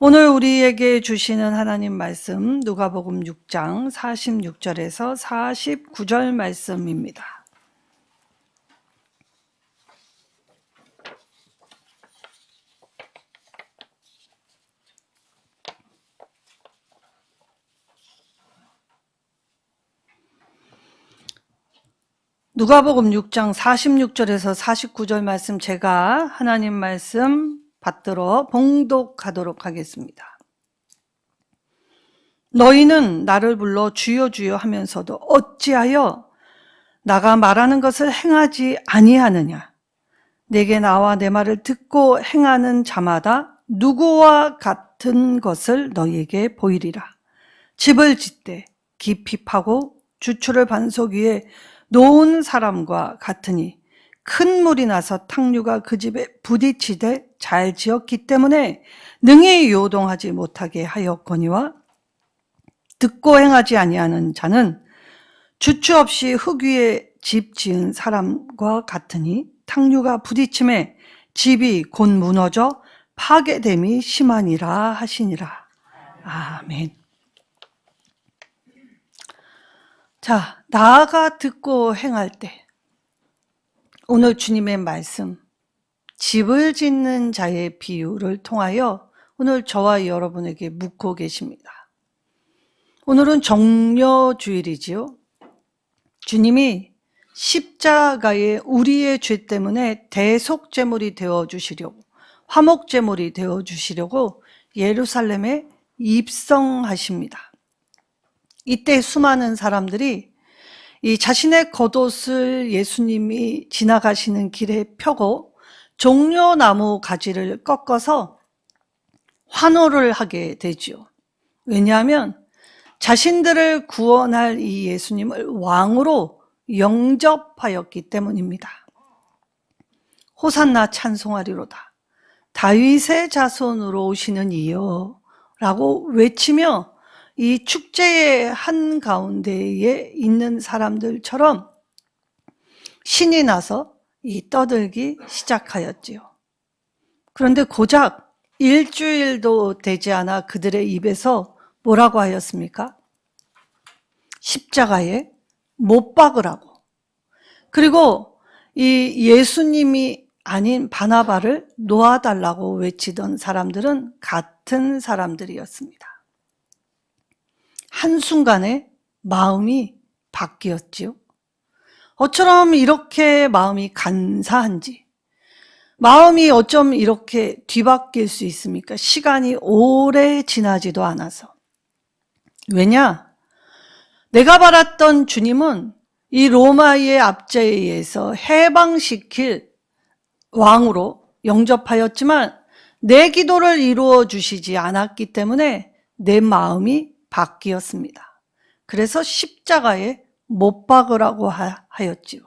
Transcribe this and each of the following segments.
오늘 우리에게 주시는 하나님 말씀 누가복음 6장 46절에서 49절 말씀입니다. 누가복음 6장 46절에서 49절 말씀 제가 하나님 말씀 받들어 봉독하도록 하겠습니다. 너희는 나를 불러 주여 주여 하면서도 어찌하여 나가 말하는 것을 행하지 아니하느냐? 내게 나와 내 말을 듣고 행하는 자마다 누구와 같은 것을 너희에게 보이리라. 집을 짓되 깊이 파고 주추를 반석 위에 놓은 사람과 같으니 큰 물이 나서 탕류가 그 집에 부딪히되 잘 지었기 때문에 능히 요동하지 못하게 하였거니와 듣고 행하지 아니하는 자는 주추 없이 흙 위에 집 지은 사람과 같으니 탕류가 부딪힘에 집이 곧 무너져 파괴됨이 심하니라 하시니라. 아멘. 자, 나아가 듣고 행할 때 오늘 주님의 말씀 집을 짓는 자의 비유를 통하여 오늘 저와 여러분에게 묻고 계십니다. 오늘은 정려주일이지요. 주님이 십자가에 우리의 죄 때문에 대속제물이 되어주시려고 화목제물이 되어주시려고 예루살렘에 입성하십니다. 이때 수많은 사람들이 이 자신의 겉옷을 예수님이 지나가시는 길에 펴고 종려나무 가지를 꺾어서 환호를 하게 되지요. 왜냐하면 자신들을 구원할 이 예수님을 왕으로 영접하였기 때문입니다. 호산나 찬송하리로다. 다윗의 자손으로 오시는 이여 라고 외치며 이 축제의 한가운데에 있는 사람들처럼 신이 나서 이 떠들기 시작하였지요. 그런데 고작 일주일도 되지 않아 그들의 입에서 뭐라고 하였습니까? 십자가에 못 박으라고. 그리고 이 예수님이 아닌 바나바를 놓아달라고 외치던 사람들은 같은 사람들이었습니다. 한순간에 마음이 바뀌었지요. 어처럼 이렇게 마음이 간사한지, 마음이 어쩜 이렇게 뒤바뀔 수 있습니까? 시간이 오래 지나지도 않아서. 왜냐? 내가 바랐던 주님은 이 로마의 압제에 의해서 해방시킬 왕으로 영접하였지만 내 기도를 이루어 주시지 않았기 때문에 내 마음이 바뀌었습니다. 그래서 십자가에 못 박으라고 하였지요.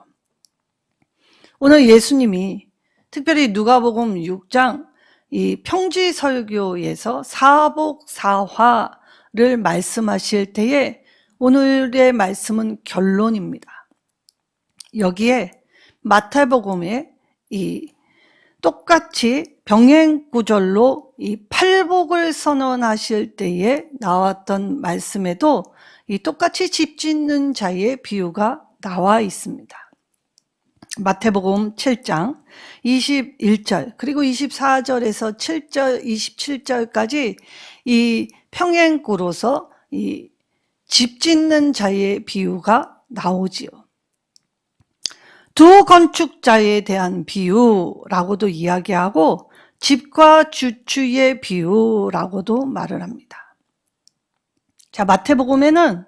오늘 예수님이 특별히 누가복음 6장 이 평지설교에서 사복사화를 말씀하실 때에 오늘의 말씀은 결론입니다. 여기에 마태복음에 이 똑같이 병행구절로 이 팔복을 선언하실 때에 나왔던 말씀에도 이 똑같이 집 짓는 자의 비유가 나와 있습니다. 마태복음 7장 21절 그리고 24절에서 7절 27절까지 이 평행구로서 이 집 짓는 자의 비유가 나오지요. 두 건축자에 대한 비유라고도 이야기하고 집과 주추의 비유라고도 말을 합니다. 자, 마태복음에는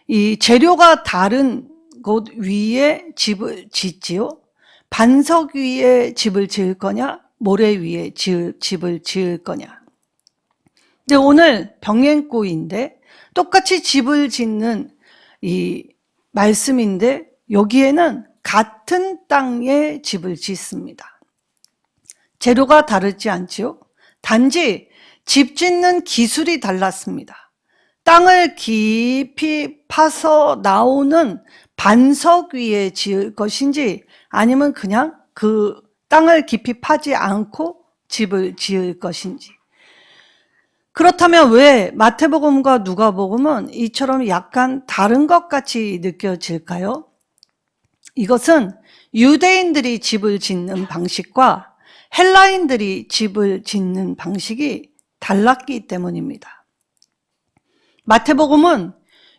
이 재료가 다른 곳 위에 집을 짓지요. 반석 위에 집을 지을 거냐, 모래 위에 집을 지을 거냐. 근데 오늘 병행구인데 똑같이 집을 짓는 이 말씀인데 여기에는 같은 땅에 집을 짓습니다. 재료가 다르지 않지요? 단지 집 짓는 기술이 달랐습니다. 땅을 깊이 파서 나오는 반석 위에 지을 것인지 아니면 그냥 그 땅을 깊이 파지 않고 집을 지을 것인지 그렇다면 왜 마태복음과 누가복음은 이처럼 약간 다른 것 같이 느껴질까요? 이것은 유대인들이 집을 짓는 방식과 헬라인들이 집을 짓는 방식이 달랐기 때문입니다. 마태복음은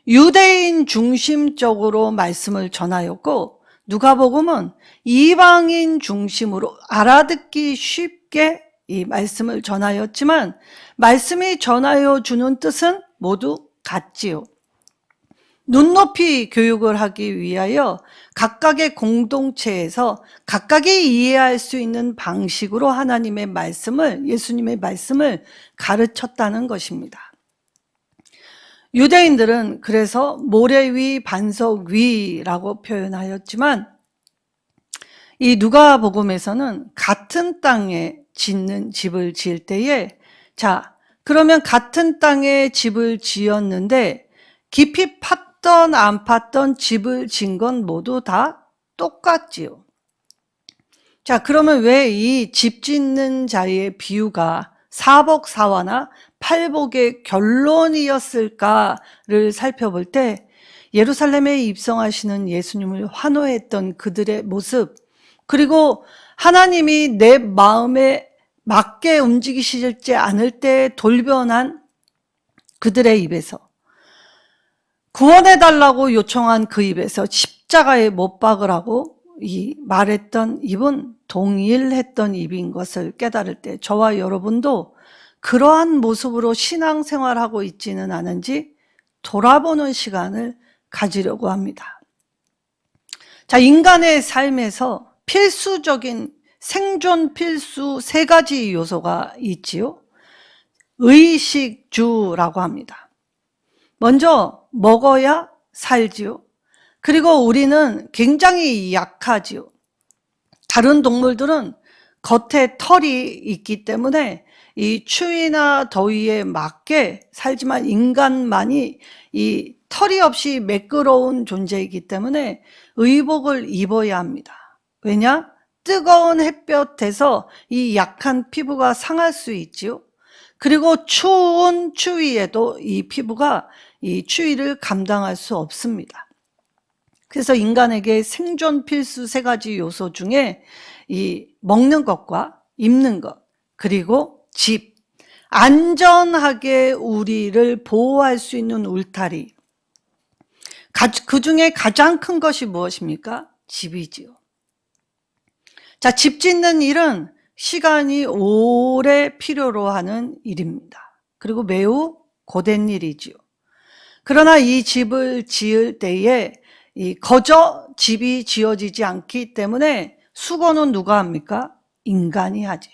유대인 중심적으로 말씀을 전하였고, 누가복음은 이방인 중심으로 알아듣기 쉽게 이 말씀을 전하였지만, 말씀이 전하여 주는 뜻은 모두 같지요. 눈높이 교육을 하기 위하여 각각의 공동체에서 각각이 이해할 수 있는 방식으로 하나님의 말씀을, 예수님의 말씀을 가르쳤다는 것입니다. 유대인들은 그래서 모래 위 반석 위라고 표현하였지만, 이 누가복음에서는 같은 땅에 짓는 집을 지을 때에, 자, 그러면 같은 땅에 집을 지었는데 깊이 팠던 안 팠던 집을 지은 건 모두 다 똑같지요. 자, 그러면 왜 이 집 짓는 자의 비유가 사복사화나 팔복의 결론이었을까를 살펴볼 때, 예루살렘에 입성하시는 예수님을 환호했던 그들의 모습, 그리고 하나님이 내 마음에 맞게 움직이시지 않을 때 돌변한 그들의 입에서, 구원해달라고 요청한 그 입에서 십자가에 못 박으라고 이 말했던 입은 동일했던 입인 것을 깨달을 때, 저와 여러분도 그러한 모습으로 신앙생활하고 있지는 않은지 돌아보는 시간을 가지려고 합니다. 자, 인간의 삶에서 필수적인 생존 필수 3가지 요소가 있지요. 의식주라고 합니다. 먼저 먹어야 살지요. 그리고 우리는 굉장히 약하지요. 다른 동물들은 겉에 털이 있기 때문에 이 추위나 더위에 맞게 살지만, 인간만이 이 털이 없이 매끄러운 존재이기 때문에 의복을 입어야 합니다. 왜냐? 뜨거운 햇볕에서 이 약한 피부가 상할 수 있지요. 그리고 추운 추위에도 이 피부가 이 추위를 감당할 수 없습니다. 그래서 인간에게 생존 필수 3가지 요소 중에 이 먹는 것과 입는 것, 그리고 집, 안전하게 우리를 보호할 수 있는 울타리, 그 중에 가장 큰 것이 무엇입니까? 집이지요. 자, 집 짓는 일은 시간이 오래 필요로 하는 일입니다. 그리고 매우 고된 일이지요. 그러나 이 집을 지을 때에 거저 집이 지어지지 않기 때문에 수고는 누가 합니까? 인간이 하지요.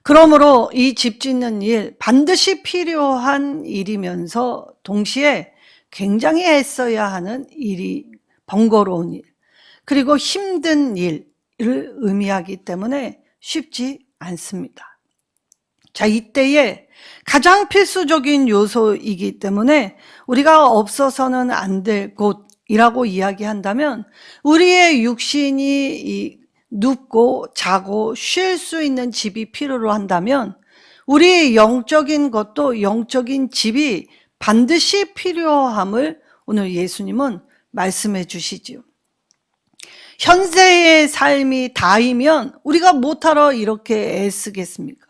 그러므로 이 집 짓는 일, 반드시 필요한 일이면서 동시에 굉장히 애써야 하는 일이, 번거로운 일, 그리고 힘든 일을 의미하기 때문에 쉽지 않습니다. 자, 이때에 가장 필수적인 요소이기 때문에 우리가 없어서는 안 될 곳이라고 이야기한다면, 우리의 육신이 눕고 자고 쉴 수 있는 집이 필요로 한다면, 우리의 영적인 것도 영적인 집이 반드시 필요함을 오늘 예수님은 말씀해 주시지요. 현세의 삶이 다이면 우리가 못하러 이렇게 애쓰겠습니까?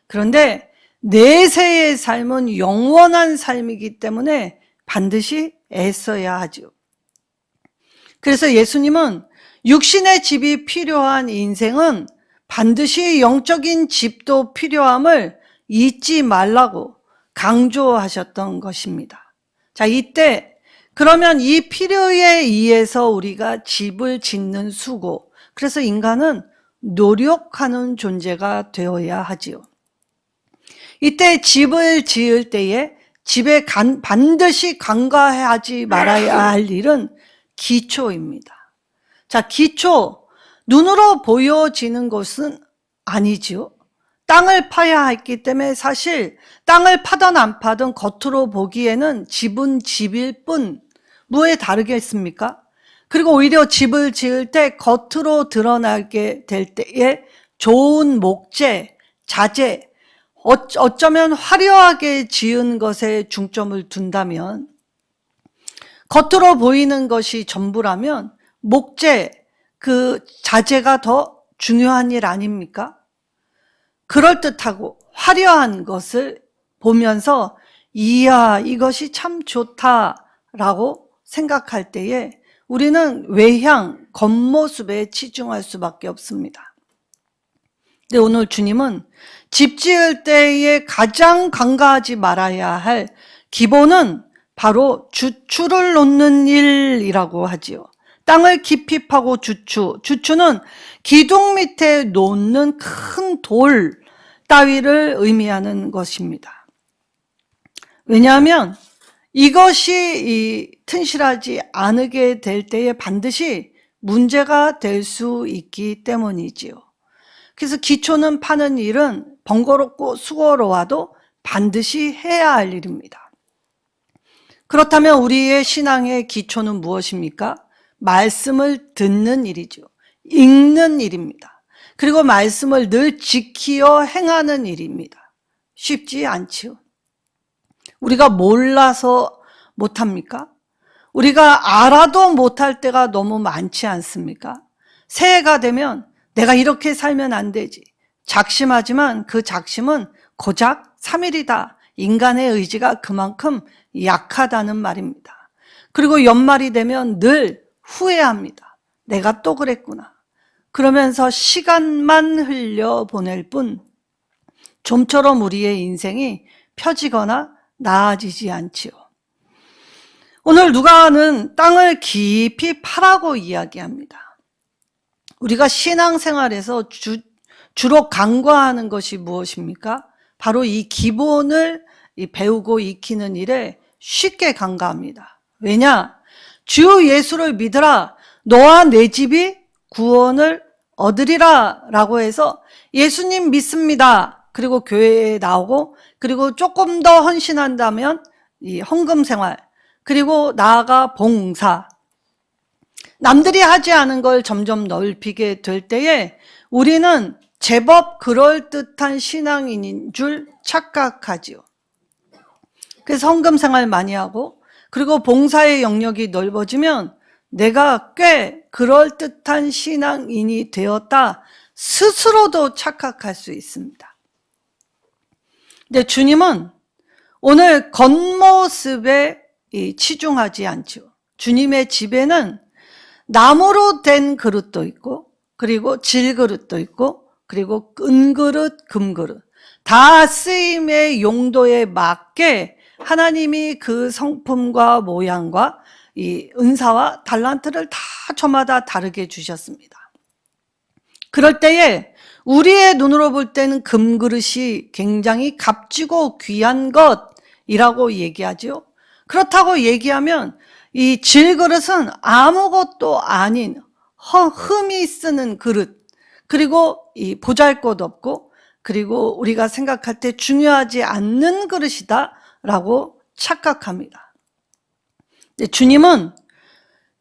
그런데 내세의 삶은 영원한 삶이기 때문에 반드시 애써야 하죠. 그래서 예수님은 육신의 집이 필요한 인생은 반드시 영적인 집도 필요함을 잊지 말라고 강조하셨던 것입니다. 자, 이때 그러면 이 필요에 의해서 우리가 집을 짓는 수고, 그래서 인간은 노력하는 존재가 되어야 하지요. 이때 집을 지을 때에 집에 반드시 간과하지 말아야 할 일은 기초입니다. 자, 기초, 눈으로 보여지는 것은 아니지요. 땅을 파야 했기 때문에 사실 땅을 파든 안 파든 겉으로 보기에는 집은 집일 뿐 뭐에 다르겠습니까? 그리고 오히려 집을 지을 때 겉으로 드러나게 될 때에 좋은 목재, 자재, 어쩌면 화려하게 지은 것에 중점을 둔다면, 겉으로 보이는 것이 전부라면 목재, 그 자재가 더 중요한 일 아닙니까? 그럴듯하고 화려한 것을 보면서 이야, 이것이 참 좋다라고 생각할 때에 우리는 외향, 겉모습에 치중할 수밖에 없습니다. 근데 오늘 주님은 집 지을 때에 가장 간과하지 말아야 할 기본은 바로 주추를 놓는 일이라고 하지요. 땅을 깊이 파고 주추는 기둥 밑에 놓는 큰 돌 따위를 의미하는 것입니다. 왜냐하면 이것이 튼실하지 않게 될 때에 반드시 문제가 될 수 있기 때문이지요. 그래서 기초는 파는 일은 번거롭고 수고로워도 반드시 해야 할 일입니다. 그렇다면 우리의 신앙의 기초는 무엇입니까? 말씀을 듣는 일이죠. 읽는 일입니다. 그리고 말씀을 늘 지키어 행하는 일입니다. 쉽지 않지요. 우리가 몰라서 못합니까? 우리가 알아도 못할 때가 너무 많지 않습니까? 새해가 되면 내가 이렇게 살면 안 되지. 작심하지만 그 작심은 고작 3일이다. 인간의 의지가 그만큼 약하다는 말입니다. 그리고 연말이 되면 늘 후회합니다. 내가 또 그랬구나. 그러면서 시간만 흘려보낼 뿐 좀처럼 우리의 인생이 펴지거나 나아지지 않지요. 오늘 누가는 땅을 깊이 파라고 이야기합니다. 우리가 신앙생활에서 주로 간과하는 것이 무엇입니까? 바로 이 기본을 배우고 익히는 일에 쉽게 간과합니다. 왜냐? 주 예수를 믿으라. 너와 내 집이 구원을 얻으리라 라고 해서 예수님 믿습니다. 그리고 교회에 나오고, 그리고 조금 더 헌신한다면 이 헌금 생활, 그리고 나아가 봉사, 남들이 하지 않은 걸 점점 넓히게 될 때에 우리는 제법 그럴듯한 신앙인인 줄 착각하지요. 그래서 헌금 생활 많이 하고, 그리고 봉사의 영역이 넓어지면 내가 꽤 그럴듯한 신앙인이 되었다 스스로도 착각할 수 있습니다. 근데 주님은 오늘 겉모습에 치중하지 않죠. 주님의 집에는 나무로 된 그릇도 있고, 그리고 질그릇도 있고, 그리고 은그릇, 금그릇, 다 쓰임의 용도에 맞게 하나님이 그 성품과 모양과 이 은사와 달란트를 다 저마다 다르게 주셨습니다. 그럴 때에 우리의 눈으로 볼 때는 금그릇이 굉장히 값지고 귀한 것이라고 얘기하죠. 그렇다고 얘기하면 이 질그릇은 아무것도 아닌 흠이 쓰는 그릇, 그리고 이 보잘것없고, 그리고 우리가 생각할 때 중요하지 않는 그릇이다 라고 착각합니다. 주님은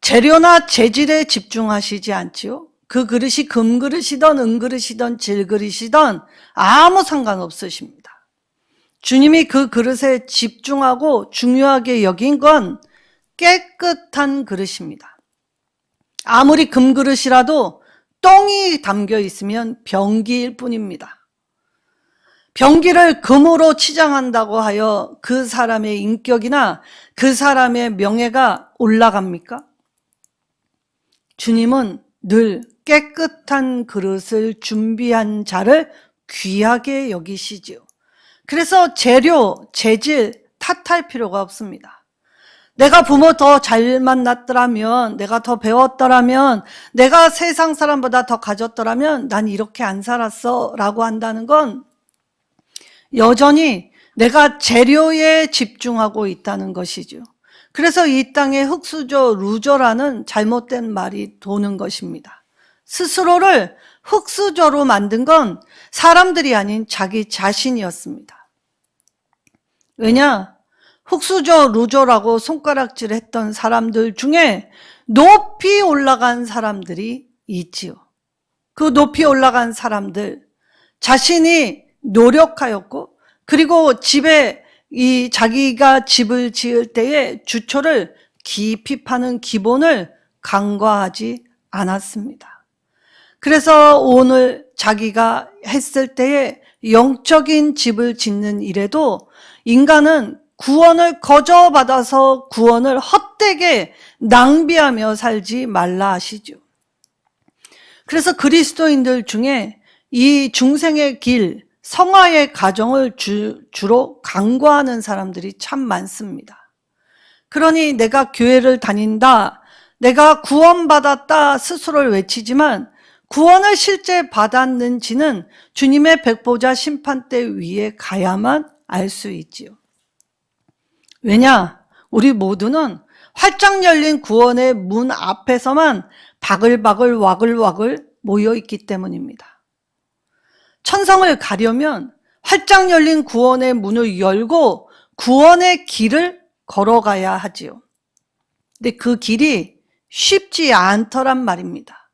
재료나 재질에 집중하시지 않지요. 그 그릇이 금그릇이든 은그릇이든 질그릇이든 아무 상관없으십니다. 주님이 그 그릇에 집중하고 중요하게 여긴 건 깨끗한 그릇입니다. 아무리 금그릇이라도 똥이 담겨 있으면 병기일 뿐입니다. 병기를 금으로 치장한다고 하여 그 사람의 인격이나 그 사람의 명예가 올라갑니까? 주님은 늘 깨끗한 그릇을 준비한 자를 귀하게 여기시지요. 그래서 재료, 재질 탓할 필요가 없습니다. 내가 부모 더 잘 만났더라면, 내가 더 배웠더라면, 내가 세상 사람보다 더 가졌더라면 난 이렇게 안 살았어 라고 한다는 건 여전히 내가 재료에 집중하고 있다는 것이죠. 그래서 이 땅에 흙수저, 루저라는 잘못된 말이 도는 것입니다. 스스로를 흙수저로 만든 건 사람들이 아닌 자기 자신이었습니다. 왜냐? 흙수저, 루저라고 손가락질 했던 사람들 중에 높이 올라간 사람들이 있지요. 그 높이 올라간 사람들, 자신이 노력하였고 그리고 자기가 집을 지을 때에 주초를 깊이 파는 기본을 간과하지 않았습니다. 그래서 오늘 자기가 했을 때에 영적인 집을 짓는 일에도 인간은 구원을 거저받아서 구원을 헛되게 낭비하며 살지 말라 하시죠. 그래서 그리스도인들 중에 이 중생의 길, 성화의 가정을 주로 간과하는 사람들이 참 많습니다. 그러니 내가 교회를 다닌다, 내가 구원받았다 스스로를 외치지만 구원을 실제 받았는지는 주님의 백보자 심판대 위에 가야만 알 수 있지요. 왜냐? 우리 모두는 활짝 열린 구원의 문 앞에서만 바글바글 와글와글 모여있기 때문입니다. 천성을 가려면 활짝 열린 구원의 문을 열고 구원의 길을 걸어가야 하지요. 근데 그 길이 쉽지 않더란 말입니다.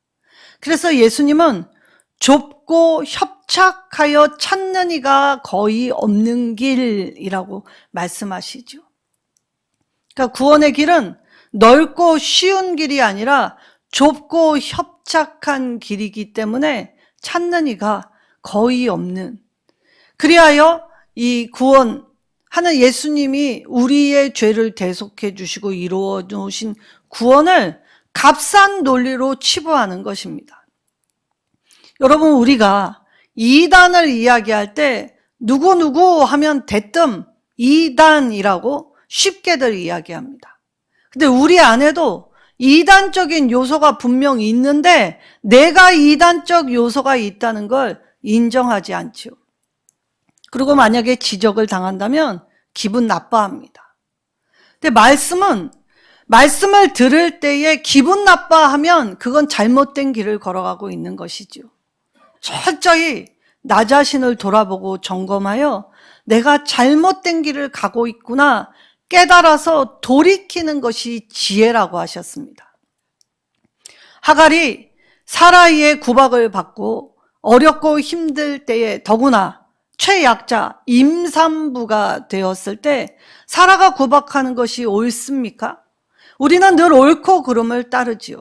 그래서 예수님은 좁고 협착하여 찾는 이가 거의 없는 길이라고 말씀하시죠. 그러니까 구원의 길은 넓고 쉬운 길이 아니라 좁고 협착한 길이기 때문에 찾는 이가 거의 없는, 그리하여 이 구원하는 예수님이 우리의 죄를 대속해 주시고 이루어 놓으신 구원을 값싼 논리로 치부하는 것입니다. 여러분, 우리가 이단을 이야기할 때 누구누구 하면 대뜸 이단이라고 쉽게들 이야기합니다. 근데 우리 안에도 이단적인 요소가 분명 있는데 내가 이단적 요소가 있다는 걸 인정하지 않죠. 그리고 만약에 지적을 당한다면 기분 나빠합니다. 근데 말씀을 들을 때에 기분 나빠하면 그건 잘못된 길을 걸어가고 있는 것이죠. 철저히 나 자신을 돌아보고 점검하여 내가 잘못된 길을 가고 있구나 깨달아서 돌이키는 것이 지혜라고 하셨습니다. 하갈이 사라이의 구박을 받고 어렵고 힘들 때에 더구나 최약자 임산부가 되었을 때 사라가 구박하는 것이 옳습니까? 우리는 늘 옳고 그름을 따르지요.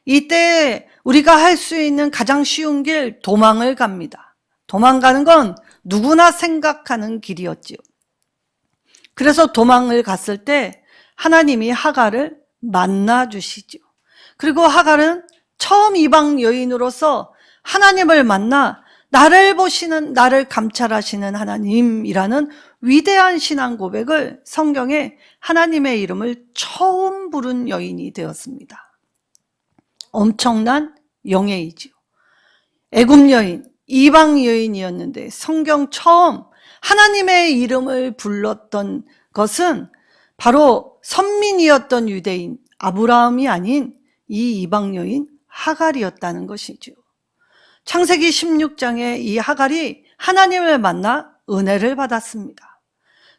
이때 우리가 할 수 있는 가장 쉬운 길, 도망을 갑니다. 도망가는 건 누구나 생각하는 길이었지요. 그래서 도망을 갔을 때 하나님이 하갈을 만나 주시죠. 그리고 하갈은 처음 이방 여인으로서 하나님을 만나 나를 보시는, 나를 감찰하시는 하나님이라는 위대한 신앙 고백을 성경에 하나님의 이름을 처음 부른 여인이 되었습니다. 엄청난 영예이지요. 애굽 여인, 이방 여인이었는데 성경 처음 하나님의 이름을 불렀던 것은 바로 선민이었던 유대인 아브라함이 아닌 이 이방 여인 하갈이었다는 것이죠. 창세기 16장에 이 하갈이 하나님을 만나 은혜를 받았습니다.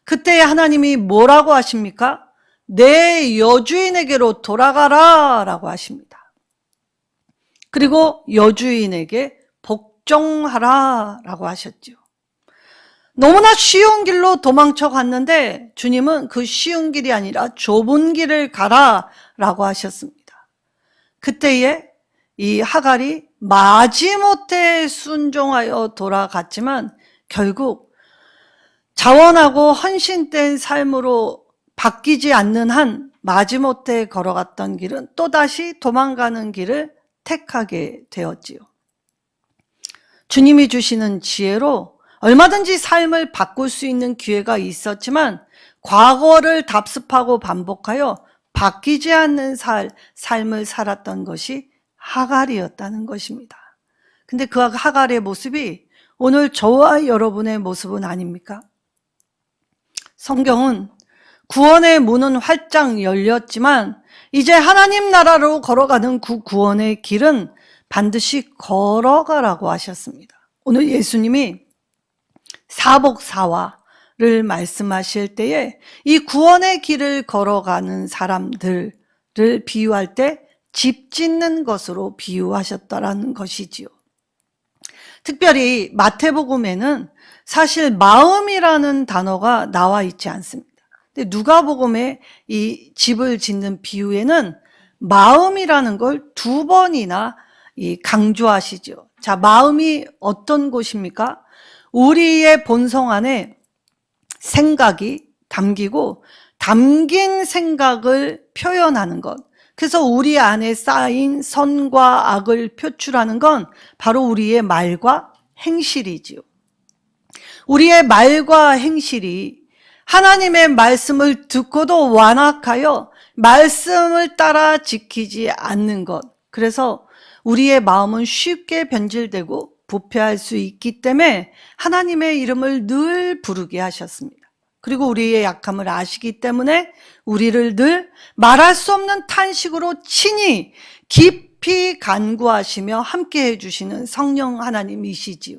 그때 하나님이 뭐라고 하십니까? 내 여주인에게로 돌아가라 라고 하십니다. 그리고 여주인에게 복종하라 라고 하셨죠. 너무나 쉬운 길로 도망쳐 갔는데 주님은 그 쉬운 길이 아니라 좁은 길을 가라 라고 하셨습니다. 그때에 이 하갈이 마지못해 순종하여 돌아갔지만 결국 자원하고 헌신된 삶으로 바뀌지 않는 한 마지못해 걸어갔던 길은 또다시 도망가는 길을 택하게 되었지요. 주님이 주시는 지혜로 얼마든지 삶을 바꿀 수 있는 기회가 있었지만 과거를 답습하고 반복하여 바뀌지 않는 삶을 살았던 것이 하갈이었다는 것입니다. 근데 그 하갈의 모습이 오늘 저와 여러분의 모습은 아닙니까? 성경은 구원의 문은 활짝 열렸지만 이제 하나님 나라로 걸어가는 그 구원의 길은 반드시 걸어가라고 하셨습니다. 오늘 예수님이 사복사화를 말씀하실 때에 이 구원의 길을 걸어가는 사람들을 비유할 때 집 짓는 것으로 비유하셨다라는 것이지요. 특별히 마태복음에는 사실 마음이라는 단어가 나와 있지 않습니다. 근데 누가복음에 이 집을 짓는 비유에는 마음이라는 걸 2번이나 강조하시죠. 자, 마음이 어떤 곳입니까? 우리의 본성 안에 생각이 담기고 담긴 생각을 표현하는 것. 그래서 우리 안에 쌓인 선과 악을 표출하는 건 바로 우리의 말과 행실이지요. 우리의 말과 행실이 하나님의 말씀을 듣고도 완악하여 말씀을 따라 지키지 않는 것. 그래서 우리의 마음은 쉽게 변질되고 부패할 수 있기 때문에 하나님의 이름을 늘 부르게 하셨습니다. 그리고 우리의 약함을 아시기 때문에 우리를 늘 말할 수 없는 탄식으로 친히 깊이 간구하시며 함께 해주시는 성령 하나님이시지요.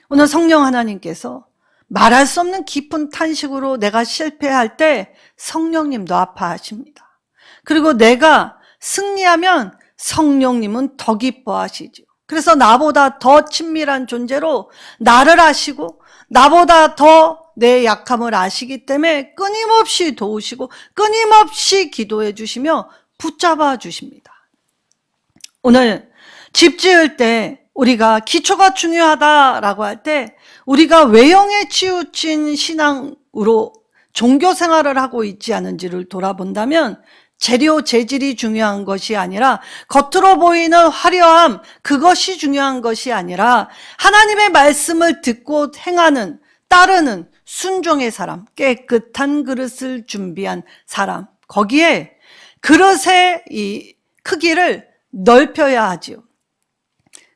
오늘 성령 하나님께서 말할 수 없는 깊은 탄식으로 내가 실패할 때 성령님도 아파하십니다. 그리고 내가 승리하면 성령님은 더 기뻐하시죠. 그래서 나보다 더 친밀한 존재로 나를 아시고 나보다 더 내 약함을 아시기 때문에 끊임없이 도우시고 끊임없이 기도해 주시며 붙잡아 주십니다. 오늘 집 지을 때 우리가 기초가 중요하다라고 할 때 우리가 외형에 치우친 신앙으로 종교 생활을 하고 있지 않은지를 돌아본다면 재료, 재질이 중요한 것이 아니라 겉으로 보이는 화려함, 그것이 중요한 것이 아니라 하나님의 말씀을 듣고 행하는, 따르는 순종의 사람, 깨끗한 그릇을 준비한 사람, 거기에 그릇의 이 크기를 넓혀야 하지요.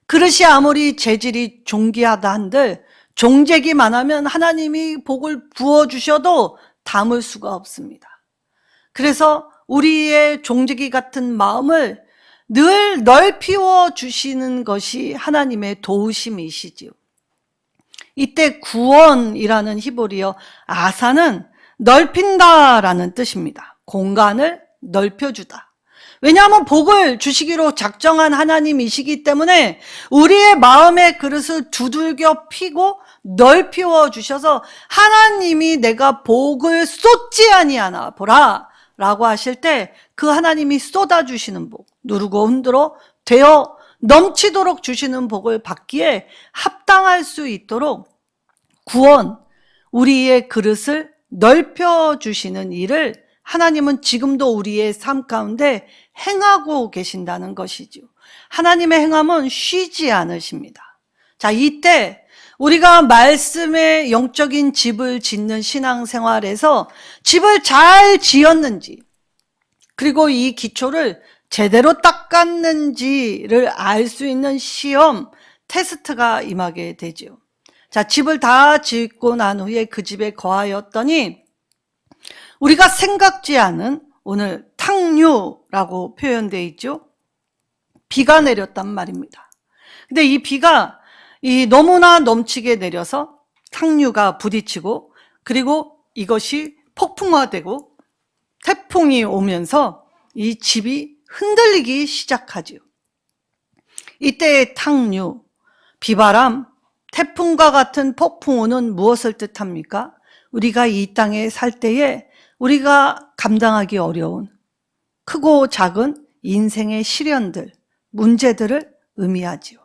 그릇이 아무리 재질이 존귀하다 한들 종재기 많으면 하나님이 복을 부어주셔도 담을 수가 없습니다. 그래서 우리의 종재기 같은 마음을 늘 넓히워 주시는 것이 하나님의 도우심이시지요. 이때 구원이라는 히브리어 아사는 넓힌다라는 뜻입니다. 공간을 넓혀주다. 왜냐하면 복을 주시기로 작정한 하나님이시기 때문에 우리의 마음의 그릇을 두들겨 피고 넓히워 주셔서 하나님이 내가 복을 쏟지 아니하나 보라 라고 하실 때 그 하나님이 쏟아주시는 복, 누르고 흔들어 되어 넘치도록 주시는 복을 받기에 합당할 수 있도록 구원, 우리의 그릇을 넓혀주시는 일을 하나님은 지금도 우리의 삶 가운데 행하고 계신다는 것이죠. 하나님의 행함은 쉬지 않으십니다. 자, 이때 우리가 말씀의 영적인 집을 짓는 신앙생활에서 집을 잘 지었는지 그리고 이 기초를 제대로 닦았는지를 알 수 있는 시험, 테스트가 임하게 되죠. 자, 집을 다 짓고 난 후에 그 집에 거하였더니 우리가 생각지 않은 오늘 탕류라고 표현되어 있죠. 비가 내렸단 말입니다. 근데 이 비가 너무나 넘치게 내려서 탕류가 부딪히고 그리고 이것이 폭풍화되고 태풍이 오면서 이 집이 흔들리기 시작하지요. 이때의 탕류, 비바람, 태풍과 같은 폭풍우는 무엇을 뜻합니까? 우리가 이 땅에 살 때에 우리가 감당하기 어려운 크고 작은 인생의 시련들, 문제들을 의미하지요.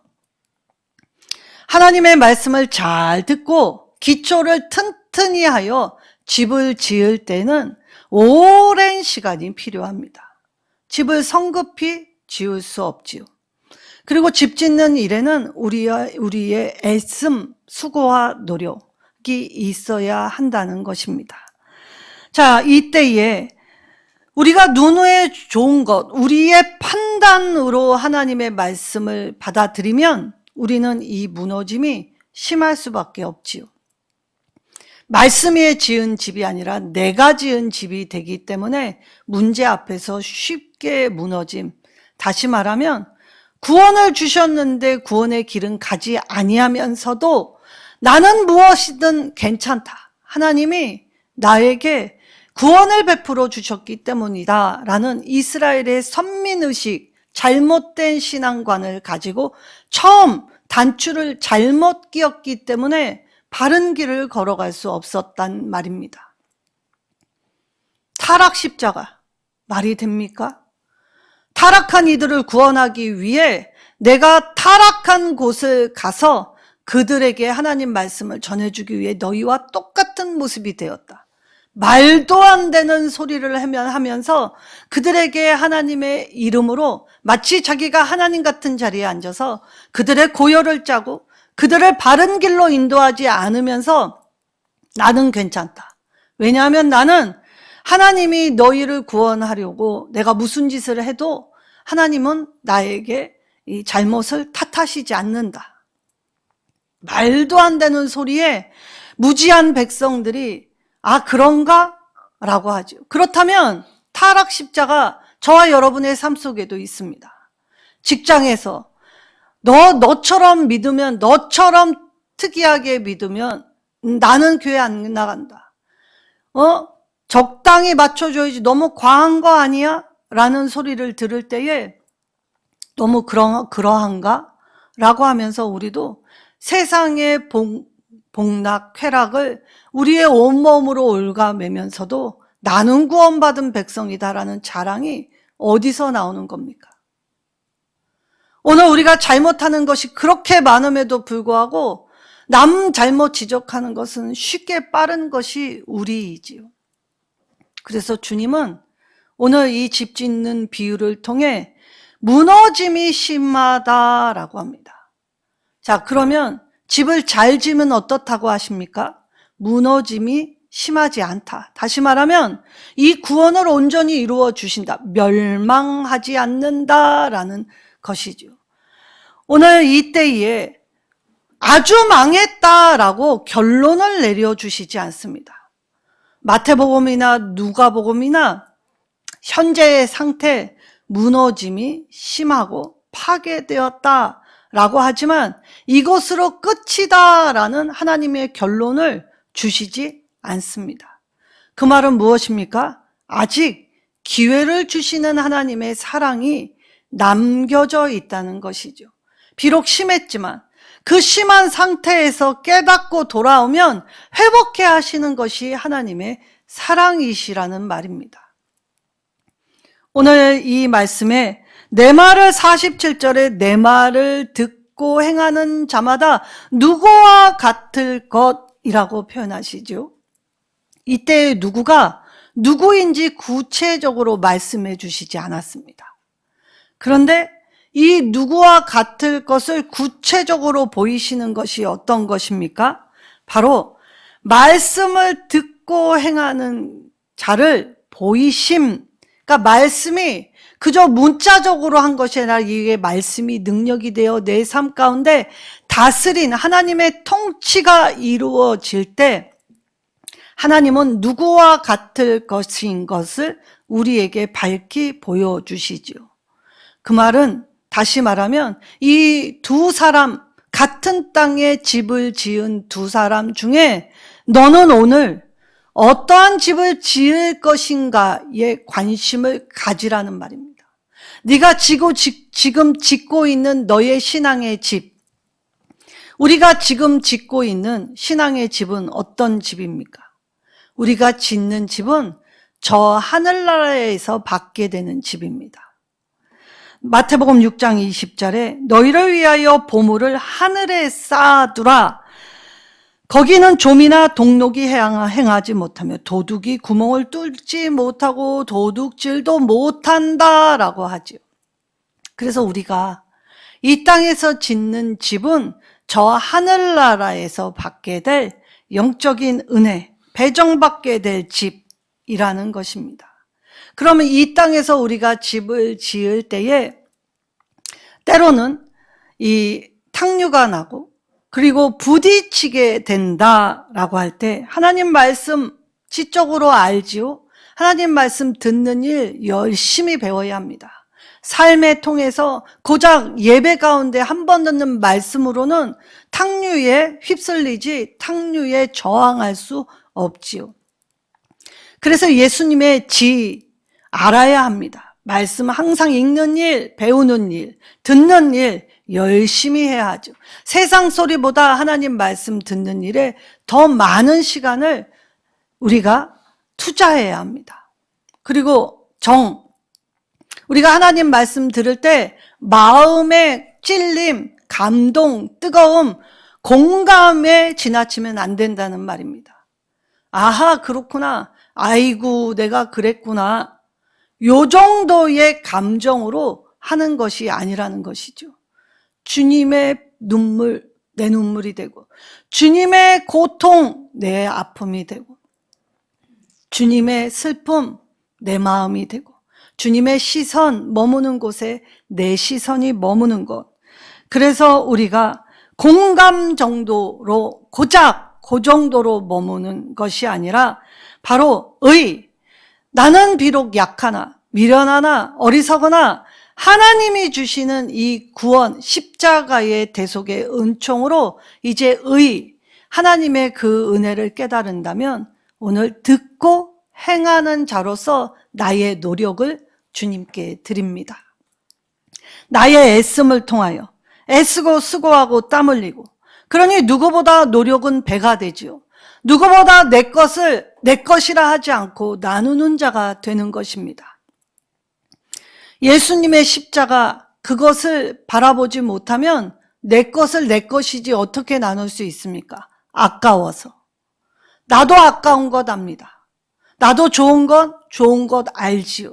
하나님의 말씀을 잘 듣고 기초를 튼튼히 하여 집을 지을 때는 오랜 시간이 필요합니다. 집을 성급히 지을 수 없지요. 그리고 집 짓는 일에는 우리의 애씀, 수고와 노력이 있어야 한다는 것입니다. 자, 이때에 우리가 눈에 좋은 것, 우리의 판단으로 하나님의 말씀을 받아들이면 우리는 이 무너짐이 심할 수밖에 없지요. 말씀에 지은 집이 아니라 내가 지은 집이 되기 때문에 문제 앞에서 쉽게 무너짐. 다시 말하면 구원을 주셨는데 구원의 길은 가지 아니하면서도 나는 무엇이든 괜찮다. 하나님이 나에게 구원을 베풀어 주셨기 때문이다 라는 이스라엘의 선민의식, 잘못된 신앙관을 가지고 처음 단추를 잘못 끼웠기 때문에 바른 길을 걸어갈 수 없었단 말입니다. 타락 십자가 말이 됩니까? 타락한 이들을 구원하기 위해 내가 타락한 곳을 가서 그들에게 하나님 말씀을 전해주기 위해 너희와 똑같은 모습이 되었다. 말도 안 되는 소리를 하면서 그들에게 하나님의 이름으로 마치 자기가 하나님 같은 자리에 앉아서 그들의 고열을 짜고 그들을 바른 길로 인도하지 않으면서 나는 괜찮다. 왜냐하면 나는 하나님이 너희를 구원하려고 내가 무슨 짓을 해도 하나님은 나에게 이 잘못을 탓하시지 않는다. 말도 안 되는 소리에 무지한 백성들이 아 그런가? 라고 하죠. 그렇다면 타락 십자가 저와 여러분의 삶 속에도 있습니다. 직장에서 너처럼 믿으면, 너처럼 특이하게 믿으면 나는 교회 안 나간다. 적당히 맞춰줘야지 너무 과한 거 아니야? 라는 소리를 들을 때에 너무 그러한가? 라고 하면서 우리도 세상의 복락, 쾌락을 우리의 온몸으로 올가매면서도 나는 구원받은 백성이다라는 자랑이 어디서 나오는 겁니까? 오늘 우리가 잘못하는 것이 그렇게 많음에도 불구하고 남 잘못 지적하는 것은 쉽게 빠른 것이 우리이지요. 그래서 주님은 오늘 이 집 짓는 비유를 통해 무너짐이 심하다라고 합니다. 자, 그러면 집을 잘 지으면 어떻다고 하십니까? 무너짐이 심하지 않다. 다시 말하면 이 구원을 온전히 이루어 주신다. 멸망하지 않는다라는 것이죠. 오늘 이때에 아주 망했다라고 결론을 내려주시지 않습니다. 마태복음이나 누가복음이나 현재의 상태 무너짐이 심하고 파괴되었다라고 하지만 이것으로 끝이다라는 하나님의 결론을 주시지 않습니다. 그 말은 무엇입니까? 아직 기회를 주시는 하나님의 사랑이 남겨져 있다는 것이죠. 비록 심했지만 그 심한 상태에서 깨닫고 돌아오면 회복해 하시는 것이 하나님의 사랑이시라는 말입니다. 오늘 이 말씀에 내 말을 47절에 내 말을 듣고 행하는 자마다 누구와 같을 것이라고 표현하시죠. 이때 누구가 누구인지 구체적으로 말씀해 주시지 않았습니다. 그런데 이 누구와 같을 것을 구체적으로 보이시는 것이 어떤 것입니까? 바로 말씀을 듣고 행하는 자를 보이심. 그러니까 말씀이 그저 문자적으로 한 것이 아니라 이게 말씀이 능력이 되어 내 삶 가운데 다스린 하나님의 통치가 이루어질 때 하나님은 누구와 같을 것인 것을 우리에게 밝히 보여주시죠. 그 말은 다시 말하면 이 두 사람, 같은 땅에 집을 지은 두 사람 중에 너는 오늘 어떠한 집을 지을 것인가에 관심을 가지라는 말입니다. 네가 지금 짓고 있는 너의 신앙의 집, 우리가 지금 짓고 있는 신앙의 집은 어떤 집입니까? 우리가 짓는 집은 저 하늘나라에서 받게 되는 집입니다. 마태복음 6장 20절에 너희를 위하여 보물을 하늘에 쌓아두라. 거기는 좀이나 동록이 행하지 못하며 도둑이 구멍을 뚫지 못하고 도둑질도 못한다라고 하죠. 그래서 우리가 이 땅에서 짓는 집은 저 하늘나라에서 받게 될 영적인 은혜, 배정받게 될 집이라는 것입니다. 그러면 이 땅에서 우리가 집을 지을 때에 때로는 이 탕류가 나고 그리고 부딪히게 된다라고 할 때 하나님 말씀 지적으로 알지요. 하나님 말씀 듣는 일 열심히 배워야 합니다. 삶에 통해서 고작 예배 가운데 한 번 듣는 말씀으로는 탕류에 휩쓸리지 탕류에 저항할 수 없지요. 그래서 예수님의 지 알아야 합니다. 말씀 항상 읽는 일, 배우는 일, 듣는 일 열심히 해야 하죠. 세상 소리보다 하나님 말씀 듣는 일에 더 많은 시간을 우리가 투자해야 합니다. 그리고 우리가 하나님 말씀 들을 때 마음의 찔림, 감동, 뜨거움, 공감에 지나치면 안 된다는 말입니다. 아하, 그렇구나. 아이고, 내가 그랬구나. 요 정도의 감정으로 하는 것이 아니라는 것이죠. 주님의 눈물, 내 눈물이 되고, 주님의 고통, 내 아픔이 되고, 주님의 슬픔, 내 마음이 되고, 주님의 시선 머무는 곳에 내 시선이 머무는 것. 그래서 우리가 공감 정도로 고작 그 정도로 머무는 것이 아니라 바로 나는 비록 약하나 미련하나 어리석으나 하나님이 주시는 이 구원 십자가의 대속의 은총으로 이제 하나님의 그 은혜를 깨달은다면 오늘 듣고 행하는 자로서 나의 노력을 주님께 드립니다. 나의 애씀을 통하여 애쓰고 수고하고 땀 흘리고, 그러니 누구보다 노력은 배가 되지요. 누구보다 내 것을 내 것이라 하지 않고 나누는 자가 되는 것입니다. 예수님의 십자가, 그것을 바라보지 못하면 내 것을 내 것이지 어떻게 나눌 수 있습니까? 아까워서. 나도 아까운 것 압니다. 나도 좋은 것 알지요.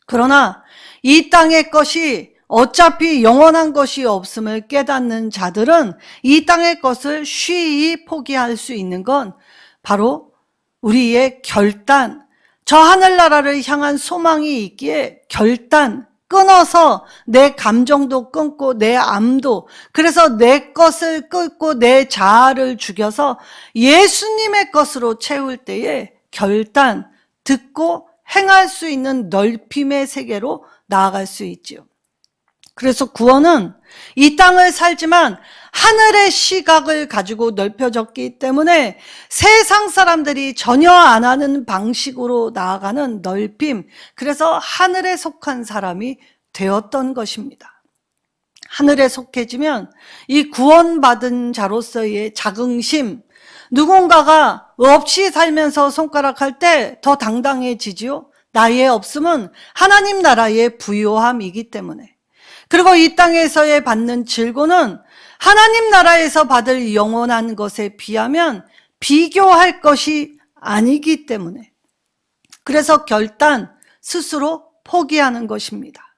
그러나 이 땅의 것이 어차피 영원한 것이 없음을 깨닫는 자들은 이 땅의 것을 쉬이 포기할 수 있는 건 바로 우리의 결단, 저 하늘나라를 향한 소망이 있기에 결단, 끊어서 내 감정도 끊고 내 암도, 그래서 내 것을 끊고 내 자아를 죽여서 예수님의 것으로 채울 때에 결단, 듣고 행할 수 있는 넓힘의 세계로 나아갈 수 있지요. 그래서 구원은 이 땅을 살지만 하늘의 시각을 가지고 넓혀졌기 때문에 세상 사람들이 전혀 안 하는 방식으로 나아가는 넓힘, 그래서 하늘에 속한 사람이 되었던 것입니다. 하늘에 속해지면 이 구원받은 자로서의 자긍심, 누군가가 없이 살면서 손가락할 때 더 당당해지지요. 나의 없음은 하나님 나라의 부요함이기 때문에. 그리고 이 땅에서의 받는 질고는 하나님 나라에서 받을 영원한 것에 비하면 비교할 것이 아니기 때문에. 그래서 결단, 스스로 포기하는 것입니다.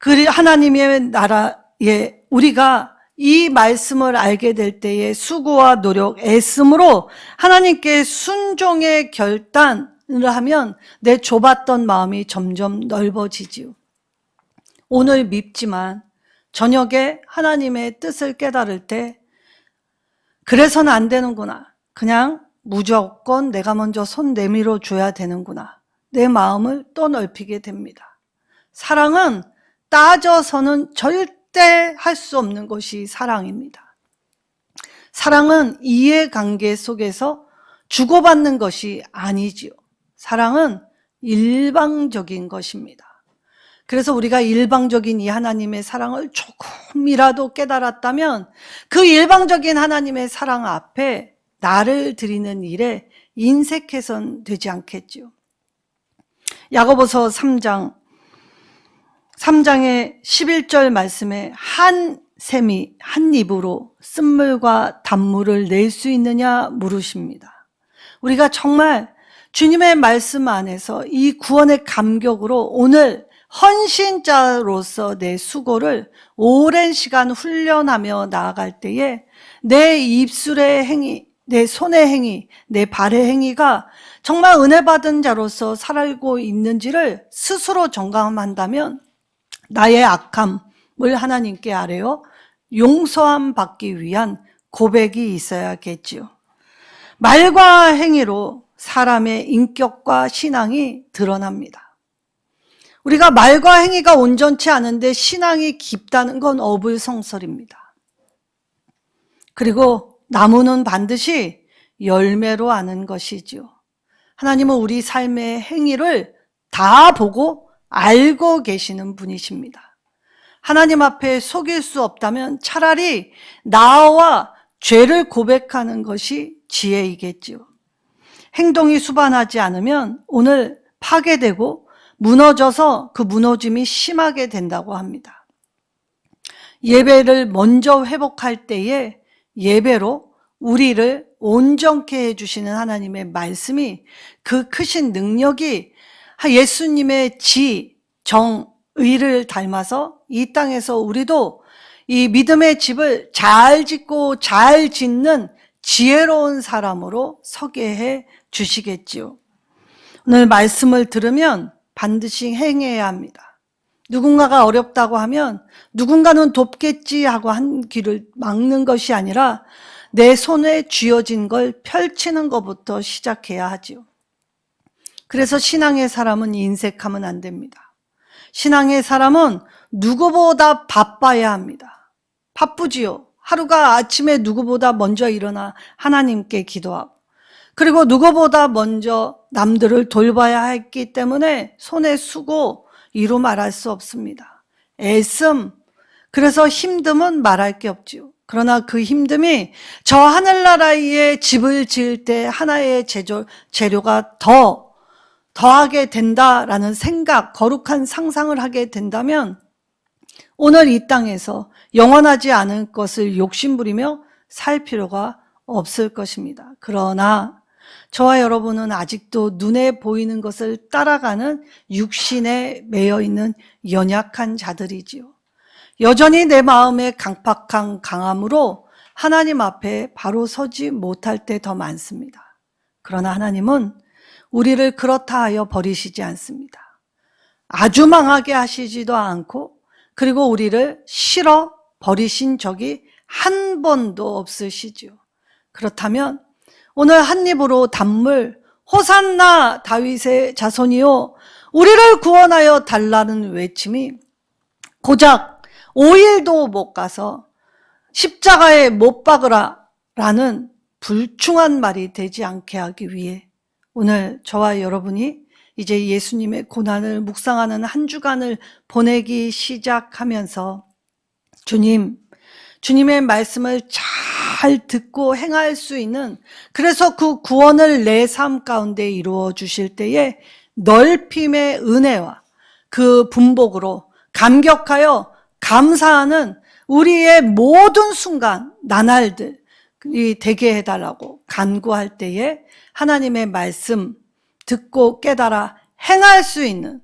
하나님의 나라에 우리가 이 말씀을 알게 될 때에 수고와 노력, 애씀으로 하나님께 순종의 결단을 하면 내 좁았던 마음이 점점 넓어지지요. 오늘 밉지만 저녁에 하나님의 뜻을 깨달을 때 그래서는 안 되는구나. 그냥 무조건 내가 먼저 손 내밀어 줘야 되는구나. 내 마음을 또 넓히게 됩니다. 사랑은 따져서는 절대 할 수 없는 것이 사랑입니다. 사랑은 이해관계 속에서 주고받는 것이 아니지요. 사랑은 일방적인 것입니다. 그래서 우리가 일방적인 이 하나님의 사랑을 조금이라도 깨달았다면 그 일방적인 하나님의 사랑 앞에 나를 드리는 일에 인색해선 되지 않겠지요. 야고보서 3장의 11절 말씀에 한 샘이 한 입으로 쓴물과 단물을 낼 수 있느냐 물으십니다. 우리가 정말 주님의 말씀 안에서 이 구원의 감격으로 오늘 헌신자로서 내 수고를 오랜 시간 훈련하며 나아갈 때에 내 입술의 행위, 내 손의 행위, 내 발의 행위가 정말 은혜 받은 자로서 살고 있는지를 스스로 점검한다면 나의 악함을 하나님께 아뢰어 용서함 받기 위한 고백이 있어야겠지요. 말과 행위로 사람의 인격과 신앙이 드러납니다. 우리가 말과 행위가 온전치 않은데 신앙이 깊다는 건 어불성설입니다. 그리고 나무는 반드시 열매로 아는 것이지요. 하나님은 우리 삶의 행위를 다 보고 알고 계시는 분이십니다. 하나님 앞에 속일 수 없다면 차라리 나와 죄를 고백하는 것이 지혜이겠지요. 행동이 수반하지 않으면 오늘 파괴되고 무너져서 그 무너짐이 심하게 된다고 합니다. 예배를 먼저 회복할 때에 예배로 우리를 온전케 해주시는 하나님의 말씀이, 그 크신 능력이 예수님의 지, 정, 의를 닮아서 이 땅에서 우리도 이 믿음의 집을 잘 짓고 잘 짓는 지혜로운 사람으로 서게 해 주시겠지요. 오늘 말씀을 들으면 반드시 행해야 합니다. 누군가가 어렵다고 하면 누군가는 돕겠지 하고 한 길을 막는 것이 아니라 내 손에 쥐어진 걸 펼치는 것부터 시작해야 하지요. 그래서 신앙의 사람은 인색하면 안 됩니다. 신앙의 사람은 누구보다 바빠야 합니다. 바쁘지요. 하루가 아침에 누구보다 먼저 일어나 하나님께 기도하고, 그리고 누구보다 먼저 남들을 돌봐야 했기 때문에 손에 수고 이루 말할 수 없습니다. 애씀, 그래서 힘듦은 말할 게 없지요. 그러나 그 힘듦이 저 하늘나라의 집을 지을 때 하나의 재료가 더하게 된다라는 생각, 거룩한 상상을 하게 된다면 오늘 이 땅에서 영원하지 않은 것을 욕심부리며 살 필요가 없을 것입니다. 그러나 저와 여러분은 아직도 눈에 보이는 것을 따라가는 육신에 매여 있는 연약한 자들이지요. 여전히 내 마음의 강팍한 강함으로 하나님 앞에 바로 서지 못할 때 더 많습니다. 그러나 하나님은 우리를 그렇다 하여 버리시지 않습니다. 아주 망하게 하시지도 않고, 그리고 우리를 실어 버리신 적이 한 번도 없으시지요. 그렇다면 오늘 한 입으로 단물 호산나 다윗의 자손이요 우리를 구원하여 달라는 외침이 고작 5일도 못 가서 십자가에 못 박으라 라는 불충한 말이 되지 않게 하기 위해 오늘 저와 여러분이 이제 예수님의 고난을 묵상하는 한 주간을 보내기 시작하면서 주님의 말씀을 잘 듣고 행할 수 있는, 그래서 그 구원을 내 삶 가운데 이루어 주실 때에 넓힘의 은혜와 그 분복으로 감격하여 감사하는 우리의 모든 순간, 나날들이 되게 해달라고 간구할 때에 하나님의 말씀 듣고 깨달아 행할 수 있는,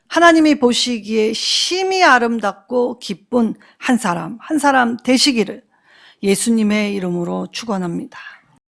하나님이 보시기에 심히 아름답고 기쁜 한 사람 되시기를 예수님의 이름으로 축원합니다.